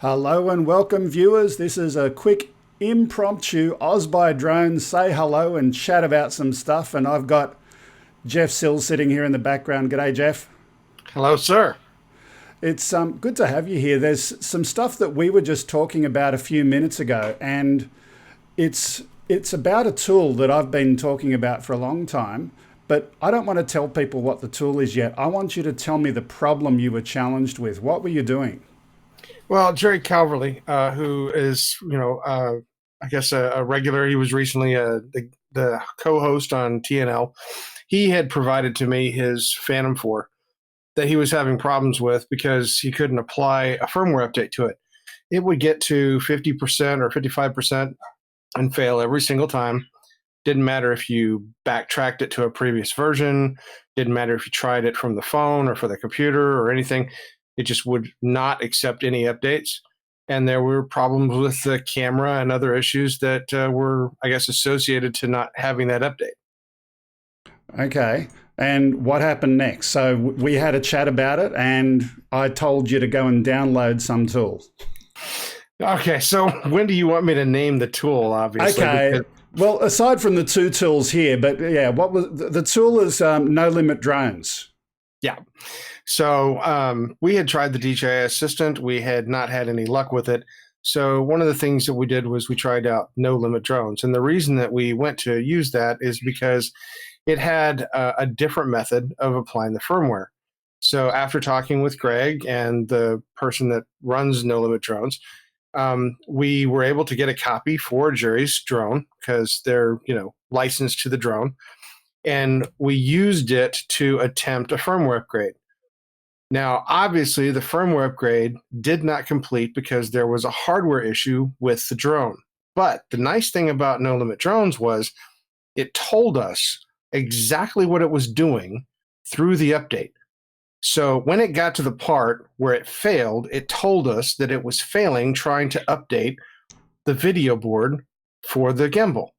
Hello and welcome, viewers. This is a quick impromptu Oz by Drone say hello and chat about some stuff. And I've got Jeff Sill sitting here in the background. G'day, Jeff. Hello, sir. It's good to have you here. There's some stuff that we were just talking about a few minutes ago, and it's about a tool that I've been talking about for a long time. But I don't want to tell people what the tool is yet. I want you to tell me the problem you were challenged with. What were you doing? Well, Jerry Calverley, who is, I guess a regular. He was recently the co-host on TNL. He had provided to me his Phantom 4 that he was having problems with because he couldn't apply a firmware update to it. It would get to 50% or 55% and fail every single time. Didn't matter if you backtracked it to a previous version. Didn't matter if you tried it from the phone or for the computer or anything. It just would not accept any updates. And there were problems with the camera and other issues that were, I guess, associated to not having that update. Okay. And what happened next? So we had a chat about it, and I told you to go and download some tool. Okay, so when do you want me to name the tool, obviously? Okay. Because, Well, aside from the two tools here, but yeah, what was the tool is No Limit Drones. yeah. So we had tried the DJI Assistant. We had not had any luck with it. So one of the things that we did was we tried out No Limit Drones. And the reason that we went to use that is because it had a different method of applying the firmware. So after talking with Greg and the person that runs No Limit Drones, we were able to get a copy for Jerry's drone because they're, licensed to the drone. And we used it to attempt a firmware upgrade. Now, obviously, the firmware upgrade did not complete because there was a hardware issue with the drone. But the nice thing about No Limit Drones was it told us exactly what it was doing through the update. So when it got to the part where it failed, it told us that it was failing trying to update the video board for the gimbal.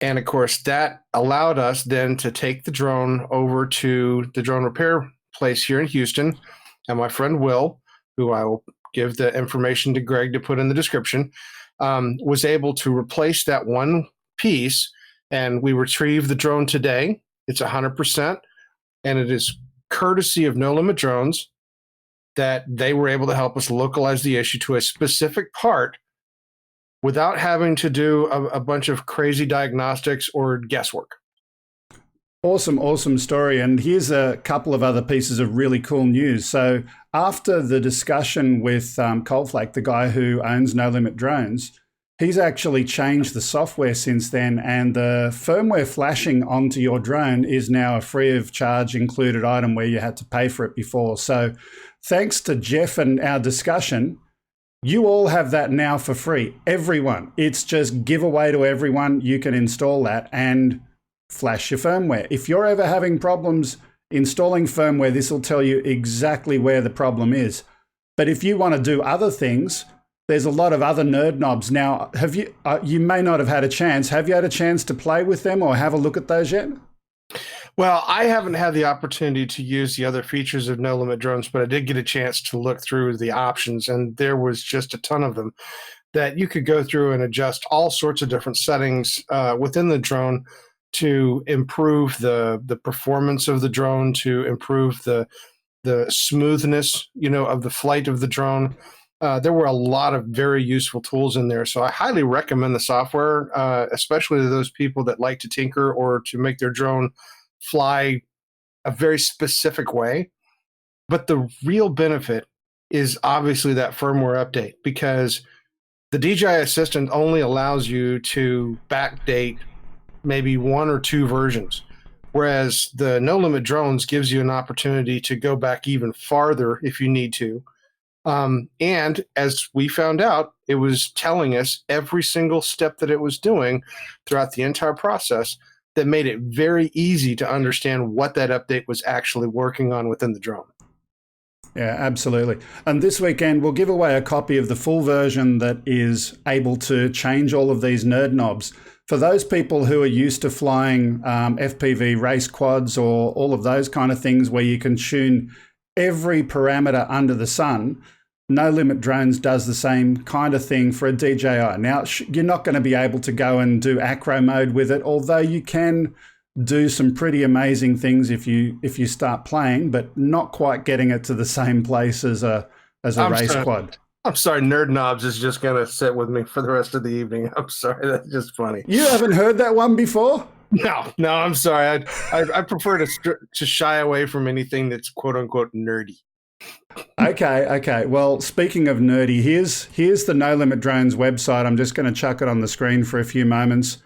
And of course, that allowed us then to take the drone over to the drone repair place here in Houston. And my friend Will, who I will give the information to Greg to put in the description, was able to replace that one piece. And we retrieved the drone today. It's 100%. And it is courtesy of No Limit Drones that they were able to help us localize the issue to a specific part without having to do a bunch of crazy diagnostics or guesswork. Awesome, awesome story. And here's a couple of other pieces of really cool news. So after the discussion with Coldflake, the guy who owns No Limit Drones, he's actually changed the software since then, and the firmware flashing onto your drone is now a free of charge included item where you had to pay for it before. So thanks to Jeff and our discussion, you all have that now for free. Everyone. It's just giveaway to everyone. You can install that and flash your firmware. If you're ever having problems installing firmware, this will tell you exactly where the problem is. But if you want to do other things, there's a lot of other nerd knobs. Now, have you, you may not have had a chance. Have you had a chance to play with them or have a look at those yet? Well, I haven't had the opportunity to use the other features of No Limit Drones, but I did get a chance to look through the options, and there was just a ton of them that you could go through and adjust all sorts of different settings within the drone to improve the performance of the drone, to improve the smoothness, of the flight of the drone. There were a lot of very useful tools in there. So I highly recommend the software, especially to those people that like to tinker or to make their drone fly a very specific way. But the real benefit is obviously that firmware update, because the DJI Assistant only allows you to backdate maybe one or two versions, whereas the No Limit Drones gives you an opportunity to go back even farther if you need to. And as we found out, it was telling us every single step that it was doing throughout the entire process that made it very easy to understand what that update was actually working on within the drone. Yeah, absolutely. And this weekend, we'll give away a copy of the full version that is able to change all of these nerd knobs. For those people who are used to flying FPV race quads or all of those kind of things where you can tune every parameter under the sun, No Limit Drones does the same kind of thing for a DJI. Now, you're not going to be able to go and do acro mode with it, although you can do some pretty amazing things if you start playing, but not quite getting it to the same place as a race quad. I'm sorry, Nerd Knobs is just going to sit with me for the rest of the evening. I'm sorry, that's just funny. You haven't heard that one before? No, I'm sorry. I prefer to shy away from anything that's quote unquote nerdy. Okay. Well, speaking of nerdy, here's the No Limit Drones website. I'm just going to chuck it on the screen for a few moments.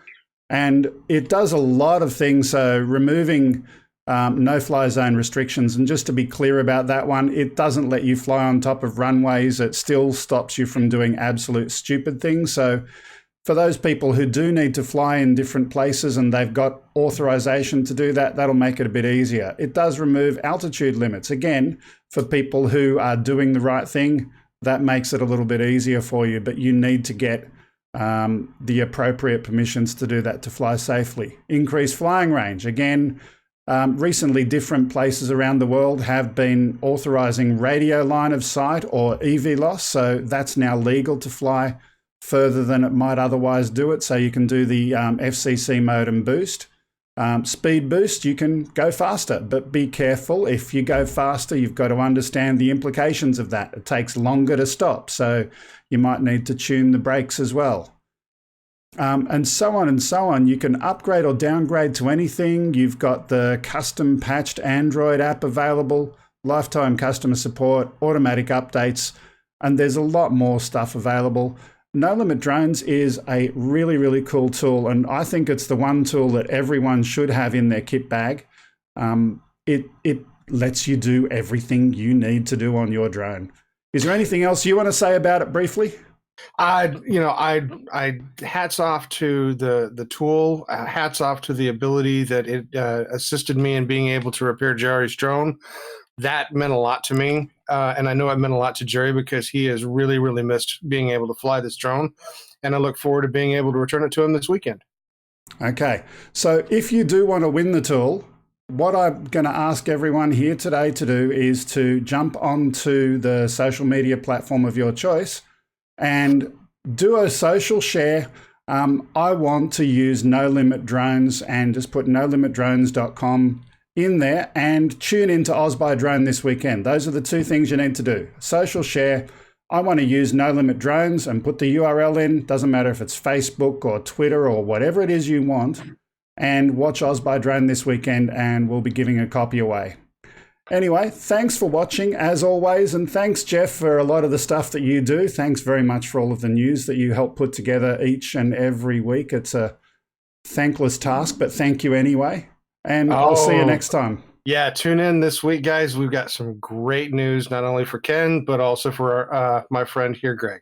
And it does a lot of things. So removing no-fly zone restrictions. And just to be clear about that one, it doesn't let you fly on top of runways. It still stops you from doing absolute stupid things. So for those people who do need to fly in different places and they've got authorization to do that, that'll make it a bit easier. It does remove altitude limits. Again, for people who are doing the right thing, that makes it a little bit easier for you, but you need to get the appropriate permissions to do that to fly safely. Increased flying range. Again, recently different places around the world have been authorizing radio line of sight or EV-LOS, so that's now legal to fly further than it might otherwise do it. So you can do the FCC mode and boost. Speed boost, you can go faster, but be careful. If you go faster, you've got to understand the implications of that. It takes longer to stop, so you might need to tune the brakes as well. And so on and so on. You can upgrade or downgrade to anything. You've got the custom patched Android app available, lifetime customer support, automatic updates, and there's a lot more stuff available. No Limit Drones is a really, really cool tool, and I think it's the one tool that everyone should have in their kit bag. It lets you do everything you need to do on your drone. Is there anything else you want to say about it briefly? I hats off to the tool. Hats off to the ability that it assisted me in being able to repair Jerry's drone. That meant a lot to me, and I know it meant a lot to Jerry because he has really, really missed being able to fly this drone, and I look forward to being able to return it to him this weekend. Okay, so if you do want to win the tool, what I'm going to ask everyone here today to do is to jump onto the social media platform of your choice and do a social share. I want to use No Limit Drones and just put nolimitdrones.com in there and tune into Oz by Drone this weekend. Those are the two things you need to do. Social share. I want to use No Limit Drones and put the URL in. Doesn't matter if it's Facebook or Twitter or whatever it is you want. And watch Oz by Drone this weekend, and we'll be giving a copy away. Anyway, thanks for watching as always, and thanks Jeff for a lot of the stuff that you do. Thanks very much for all of the news that you help put together each and every week. It's a thankless task, but thank you anyway. And I'll see you next time. Yeah, tune in this week, guys. We've got some great news, not only for Ken, but also for my friend here, Greg.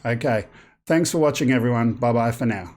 Okay. Thanks for watching, everyone. Bye-bye for now.